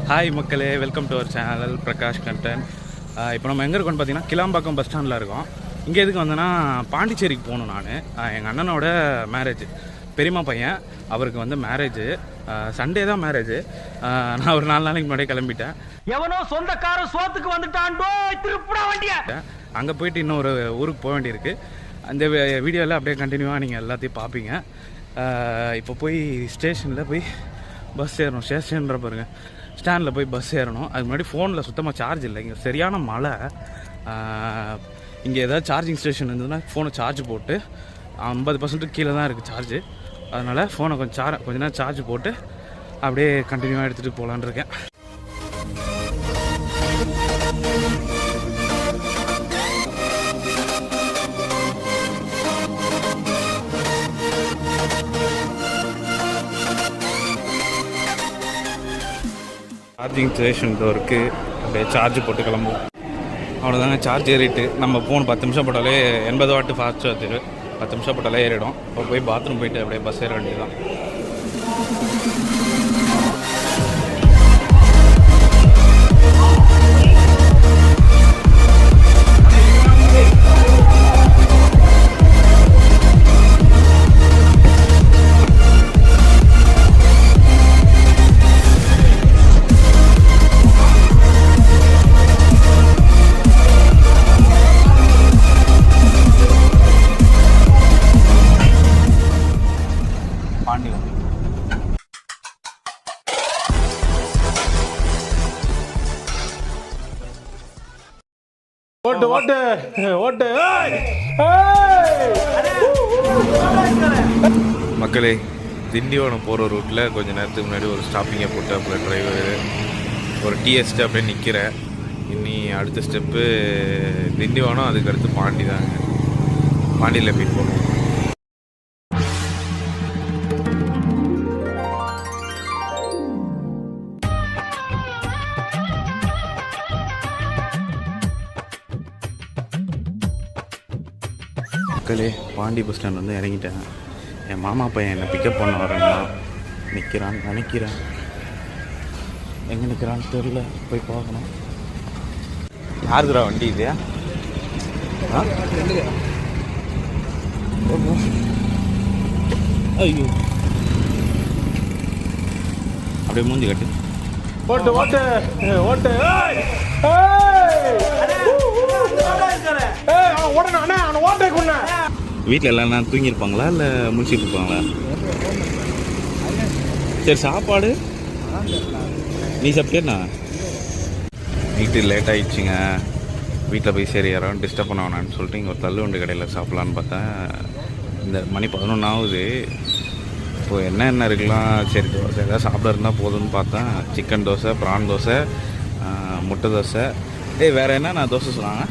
Hi மக்களே, welcome to our channel Prakash content. இப்போ நம்ம எங்கே இருக்கோம்னு பார்த்தீங்கன்னா கிளாம்பாக்கம் பஸ் ஸ்டாண்டில் இருக்கோம். இங்கே எதுக்கு வந்தேன்னா பாண்டிச்சேரிக்கு போகணும். நான் எங்கள் அண்ணனோட மேரேஜ், பெரியம்மா பையன் அவருக்கு வந்து மேரேஜு. சண்டே தான் மேரேஜு. நான் ஒரு 4 நாளைக்கு முன்னாடியே கிளம்பிட்டேன். எவனோ சொந்தக்காரன் சோத்துக்கு வந்துட்டான்டோ திருப்புடா வண்டிய. அங்கே போயிட்டு இன்னொரு ஊருக்கு போக வேண்டியிருக்கு. அந்த வீடியோவில் அப்படியே கண்டினியூவாக நீங்கள் எல்லாத்தையும் பார்ப்பீங்க. இப்போ போய் ஸ்டேஷனில் போய் பஸ் ஏறணும். ஸ்டேஷன்ற பாருங்க, ஸ்டாண்டில் போய் பஸ் ஏறணும். அதுக்கு முன்னாடி ஃபோனில் சுத்தமாக சார்ஜ் இல்லை. இங்கே சரியான மழை. இங்கே ஏதாவது சார்ஜிங் ஸ்டேஷன் இருந்ததுன்னா ஃபோனை சார்ஜ் போட்டு 50% கீழே தான் இருக்குது சார்ஜு. அதனால் ஃபோனை கொஞ்ச நேரம் சார்ஜ் போட்டு அப்படியே கண்டினியூவாக எடுத்துகிட்டு போகலான்னு இருக்கேன். சார்ஜிங் ஸ்டேஷன் இருக்குது. அப்படியே சார்ஜ் போட்டு கிளம்புவோம். அவ்வளோதாங்க, சார்ஜ் ஏறிட்டு நம்ம ஃபோன் 10 நிமிஷம் போட்டாலே 80 வாட்டு ஃபாஸ்ட் சார்ஜரு. 10 நிமிஷம் போட்டாலே ஏறிடும். இப்போ போய் பாத்ரூம் போயிட்டு அப்படியே பஸ் ஏற வேண்டியதுதான். ஓட்டு ஓட்டு ஓட்டு. மக்களே, திண்டிவனம் போகிற ரூட்டில் கொஞ்சம் நேரத்துக்கு முன்னாடி ஒரு ஸ்டாப்பிங்கை போட்டு அப்புறம் டிரைவர் ஒரு டிஎஸ்ட்டு அப்படியே நிற்கிறேன். இனி அடுத்த ஸ்டெப்பு திண்டிவனம், அதுக்கடுத்து பாண்டி தாங்க. பாண்டியில் போய் போகணும். மக்களே, பாண்டி பஸ் ஸ்டாண்ட் வந்து இறங்கிட்டேன். என் மாமா பையன் என்னை பிக்கப் பண்ண வரேன்னா நிற்கிறான்னு நினைக்கிறேன். எங்கே நிற்கிறான்னு தெரியல, போய் பார்க்கணும். யாருக்குறா வண்டி இல்லையா? ஐயோ, அப்படியே மூஞ்சி கட்டு. ஓட்டு ஓட்டு ஓட்டு. வீட்டில் எல்லாம் தூங்கியிருப்பாங்களா இல்லை முடிச்சுட்டு இருப்பாங்களா? சரி, சாப்பாடு நீ சாப்பிட்டேண்ணா? Night late ஆகிடுச்சிங்க. வீட்டில் போய் சரி யாரும் டிஸ்டர்ப் பண்ண வேணான்னு சொல்லிட்டு இங்கே ஒரு தள்ளுவண்டி கடையில் சாப்பிட்லான்னு பார்த்தேன். இந்த மணி 11 ஆகுது. இப்போது என்ன இருக்கலாம், சரி தோசை எதாவது சாப்பிட இருந்தால் போதும்னு பார்த்தேன். சிக்கன் தோசை, ப்ரான் தோசை, முட்டை தோசை. வேறு என்னென்ன தோசை சொன்னாங்க?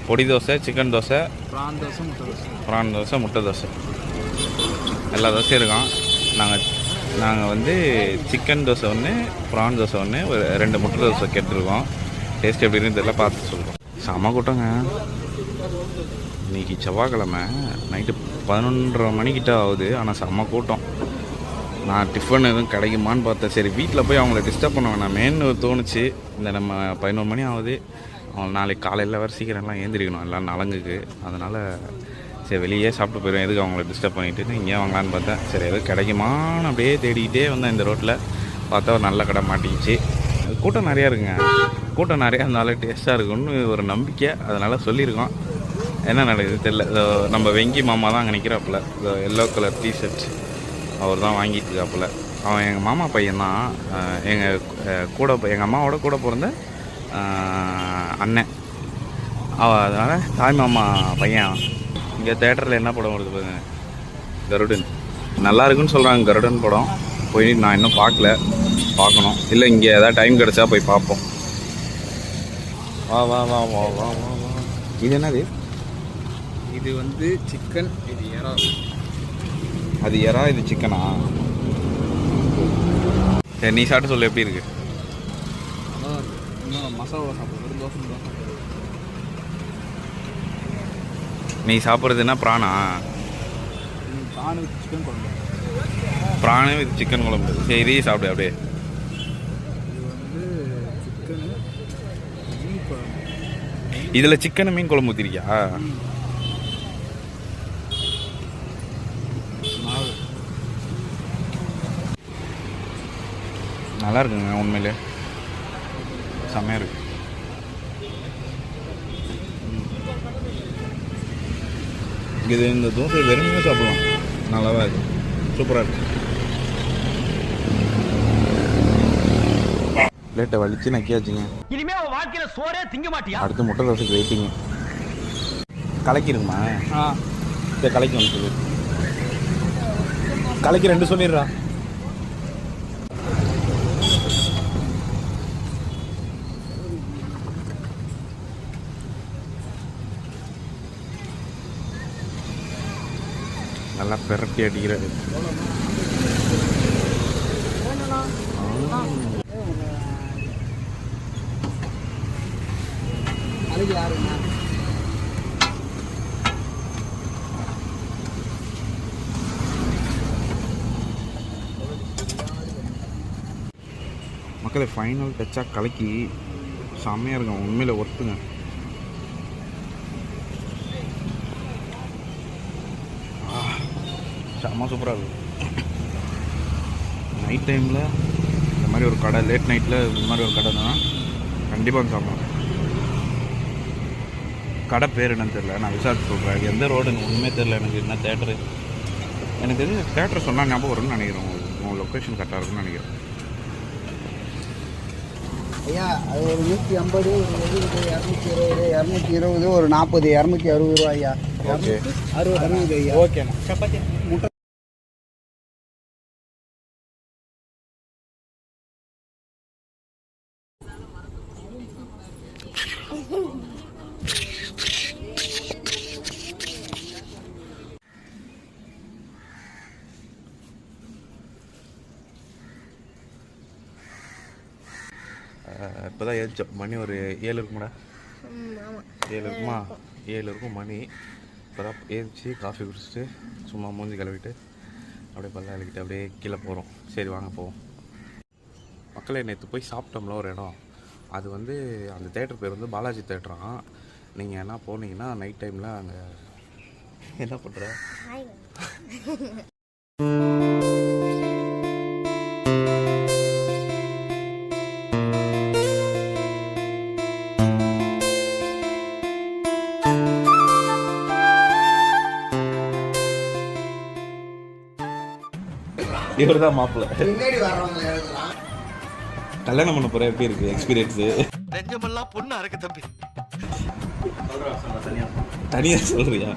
பொடி தோசை, சிக்கன் தோசை, ப்ரான் தோசை, முட்டை தோசை, எல்லா தோசையும் இருக்கான். நாங்கள் வந்து சிக்கன் தோசை ஒன்று, ப்ரான் தோசை ஒன்று, ஒரு 2 முட்டை தோசை கேட்டுருக்கோம். டேஸ்ட் எப்படின்னு தெரியல, பார்த்து சொல்கிறோம். செம கூட்டங்க. இன்றைக்கி செவ்வாய்க்கிழமை நைட்டு 11:30 மணிக்கிட்ட ஆகுது. ஆனால் செம்ம கூட்டம். நான் டிஃபன் எதுவும் கிடைக்குமான்னு பார்த்தேன். சரி, வீட்டில் போய் அவங்கள டிஸ்டர்ப் பண்ண வேணாமேன்னு தோணுச்சு. இந்த நம்ம 11 மணி ஆகுது. அவங்க நாளைக்கு காலையில் வர சீக்கிரம்லாம் ஏந்திரிக்கணும் எல்லாம் நலங்குக்கு. அதனால் சரி வெளியே சாப்பிட்டு போயிடும், எதுக்கு அவங்கள டிஸ்டர்ப் பண்ணிவிட்டு இங்கே வாங்கலான்னு பார்த்தேன். சரி எதுவும் கிடைக்குமான்னு அப்படியே தேடிக்கிட்டே வந்தேன். இந்த ரோட்டில் பார்த்தா ஒரு நல்ல கடை மாட்டிக்கிச்சு. கூட்டம் நிறையா இருக்குங்க. கூட்டம் நிறையா இருந்தாலும் டேஸ்ட்டாக இருக்குன்னு ஒரு நம்பிக்கை. அதனால் சொல்லியிருக்கோம். என்ன நடக்குது தெரியல. நம்ம வெங்கி மாமா தான் அங்கே நிற்கிறாப்புல. எல்லோ கலர் டிஷர்ட் அவர் தான் வாங்கிட்டு இருக்காப்புல. அவன் எங்கள் மாமா பையன் தான். எங்கள் அம்மாவோட கூட பிறந்த அண்ணன். அதனால் தாய் மாமா பையன். இங்கே தேட்டரில் என்ன படம் வருது பாருங்க, கருடன். நல்லா இருக்குன்னு சொல்கிறாங்க கருடன் படம். போய் நான் இன்னும் பார்க்கணும். இல்லை இங்கே ஏதாவது டைம் கிடச்சா போய் பார்ப்போம். வா வா வா வா வா வா வா. இது என்னது? இது வந்து சிக்கன், இது எறா. அது எறா, இது சிக்கனா? சரி, நீ சாப்பிட்டு சொல்லு எப்படி இருக்கு. மசாலா சாப்பிடுறது, தோசை தான். நீ சாப்பிட்றதுன்னா ப்ரானா? ப்ரான் சிக்கன் குழம்பு. ப்ரானு வித் சிக்கன் குழம்பு. சரி இதையும் சாப்பிடு அப்படியே. இது வந்து சிக்கனு மீன் குழம்பு. இதில் சிக்கனு மீன் குழம்பு ஊற்றிருக்கியா? மாவு நல்லா இருக்குங்க உண்மையிலே, செம்மையாக இருக்கு. இது இந்த தோசை வெறுமையாக சாப்பிடலாம், நல்லாதான் இருக்கு, சூப்பராக இருக்கு. பிளேட்டை வலிச்சு நக்கியாச்சுங்க. இனிமே அவன் வாழ்க்கையில சோறே திங்க மாட்டியா? அடுத்து முட்டை தோசைக்கு வெயிட்டிங்க. கலக்கிருக்குமா? சரி கலக்கி ஒன்று சொல்லு. கலக்கி 2 சொல்லிடுறா. நல்லா பெரட்டி அடிக்கிறாரு. அதுக்கு யாருங்க? மக்களே ஃபைனல் டச்சாக கலக்கி செம்மையாக இருக்கும் உண்மையில், ஒர்த்துங்க. செம்ம சூப்பராக இருக்கும். நைட் டைமில் இந்த மாதிரி ஒரு கடை, லேட் நைட்டில் இந்த மாதிரி ஒரு கடை தான் கண்டிப்பாக வந்து சாப்பிடலாம். கடை பேர் என்னன்னு தெரியல, நான் விசாரிச்சு சொல்கிறேன். எந்த ரோடுன்னு ஒன்றுமே தெரியல எனக்கு. என்ன தேட்டரு எனக்கு தெரிஞ்ச தேட்டர் சொன்னால் ஞாபகம் வரும்னு நினைக்கிறேன். உங்கள் லொக்கேஷன் கரெக்டாக இருக்கும்னு நினைக்கிறேன். ஐயா அது ஒரு 150, ஒரு 70, 220, 220, ஒரு 40, 260 ரூபா ஐயா. ஓகே 60 ஐயா. ஓகேண்ணா. சப்பாத்தி முட்டை இப்போ தான் ஏறிச்சோம். மணி ஒரு 7 இருக்குமாடா? 7 இருக்குமா? 7 இருக்கும் மணி. இப்போ தான் ஏறிச்சு, காஃபி குடிச்சிட்டு சும்மா மூஞ்சி கழுவிட்டு அப்படியே பல்ல அழுக்கிட்டு அப்படியே கீழே போகிறோம். சரி வாங்க போவோம். மக்களே நேற்று போய் சாப்பிட்டோம்ல ஒரு இடம், அது வந்து அந்த தேட்டர் பேர் வந்து பாலாஜி தேட்டரான். நீங்கள் என்ன போனீங்கன்னா நைட் டைமில் அங்கே என்ன பண்ணுற இவர் தான் மாப்பிள்ள. கல்யாணம் பண்ண போற எப்படி இருக்கு எக்ஸ்பீரியன்ஸு? நெஞ்சமெல்லாம் பொண்ணா இருக்கு தம்பி. தனியா சொல்றியா?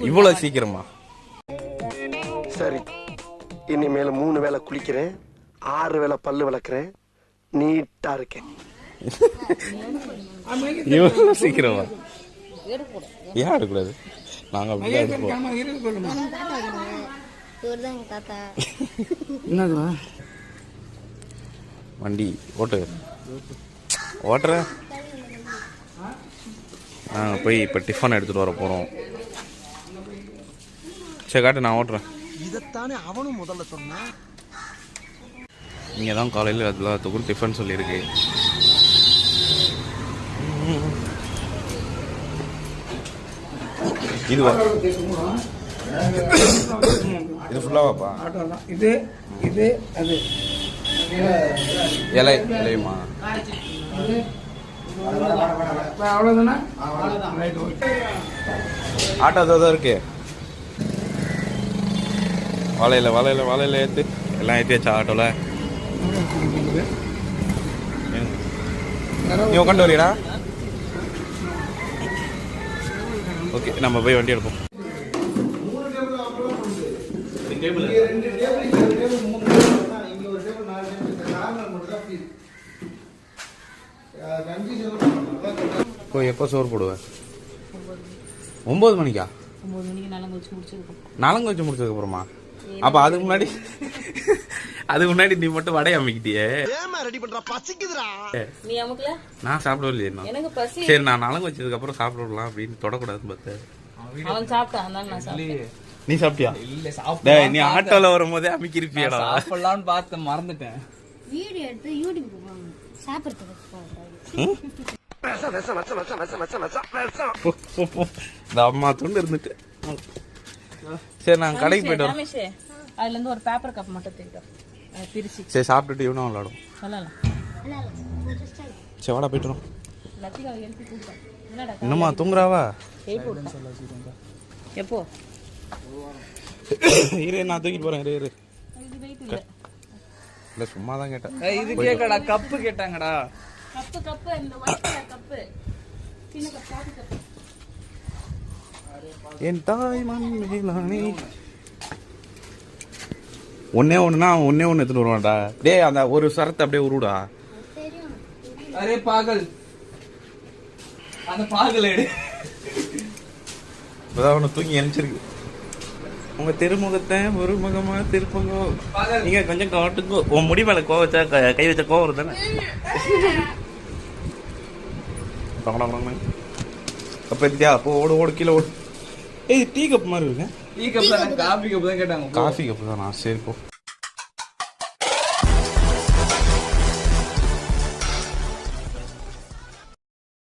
இவ்வளோ சீக்கிரமா? சரி, இனிமேல் 3 வேளை குளிக்கிறேன், 6 வேளை பல்லு விளக்குறேன், நீட்டா இருக்கேன். இவ்வளோ சீக்கிரமா? ஏன் எடுக்கூடாது? நாங்கள் அப்படிதான் எடுப்போம். வண்டி ஓட்டு ஓட்டுற. நாங்கள் போய் இப்போ டிஃபன் எடுத்துகிட்டு வர போகிறோம். சரி காட்டு, நான் ஓட்டுறேன். இதைத்தானே அவனும் முதல்ல சொன்னான். இங்கே தான் காலையில் எல்லாத்துக்கும் டிஃபன் சொல்லியிருக்கு. இதுவா? இது ஃபுல்லாவாப்பா? இது இது அது இலையுமா? அவ்வளோதானே? ஆட்டோ தான் இருக்கு. வாழையில ஏற்று எல்லாம் ஏற்றியாச்சா ஆட்டோவில்? நீ உட்காந்து வரீடா? ஓகே, நம்ம போய் வண்டி எடுப்போம். எப்போ சோறு போடுவேன்? 9 மணிக்கா? 9 மணிக்கு நலங்கு வச்சு முடிச்சிருக்கோம். நலங்கு வச்சு முடிச்சதுக்கப்புறமா? அப்போ அதுக்கு முன்னாடி நீ மட்டும் வடை அமைக்கிட்டியே. ஏமா ரெடி பண்றா பசிக்குதுடா. நீ அமுக்கல? நான் சாப்பிடவே இல்லையா? எனக்கு பசி. சரி நான் நலங்கு வச்சதுக்கு அப்புறம் சாப்பிடலாம் அப்படின்னு தொடக்கூடாதுன்னு பார்த்தேன். அவன் சாப்பிட்டான், அதனால நான் சாப்பிட்டேன். நீ சாப்பிட்டியா? இல்ல டேய் சாப்பிடலாம். நீ ஆட்டோல வரும்போதே அமைக்கிருப்பியடா. சாப்பிடலாம்னு பார்த்து மறந்துட்டேன். வீடியோ எடுத்து யூடியூப் போவாங்க சாப்பிட்றதுக்கு விஷம் விஷம் விஷம் விஷம் விஷம் விஷம் விஷம் விஷம். இந்த அம்மா துண்டு இருந்துட்டு. சரி நான் கடைக்கு போயிட்டு வரேன். ரமேஷ், அதுல இருந்து ஒரு பேப்பர் கப் மட்டும் தூக்கிட்டோம், பிரிச்சு சரி சாப்பிட்டுட்டு இவனும் விளாடும். சொல்லலாம். சரி வாடா போயிட்டு வரோம். லத்திகா எழுப்பி கூப்பிட்டேன். என்னடா இன்னுமா தூங்குறாவா? எப்போ? இரு நான் தூக்கிட்டு போறேன். இரு இது வெயிட் இல்ல. இல்ல சும்மா தான் கேட்டேன். இது கேக்கடா, கப்பு கேட்டாங்கடா. கப்பு இந்த ஒயிட் கலர் கப்பு, சின்ன கப், காபி கப். என் தாய் மண் மேலானே. ஒன்னே எடுத்துட்டு வருவான்டா. டேய் அந்த ஒரு சரத்தை அப்படியே உருடா. அரே பாகல், அந்த பாகல் எடு. இப்பதான் அவனை தூங்கி எழுச்சிருக்கு. உங்க திருமுகத்தை ஒரு முகமா திருப்பங்க. நீங்க கொஞ்சம் காட்டுங்க. உன் முடி மேல கோவச்சா கை வச்ச கோவம் வருதானே? அப்ப இருக்கியா? அப்போ ஓடு கீழே ஓடு. ஏய் டீ கப் மாதிரி இருக்கு. டீ கப் தான், காபி கப் தான் கேட்டாங்க. காஃபி கப் தான். சரி போ.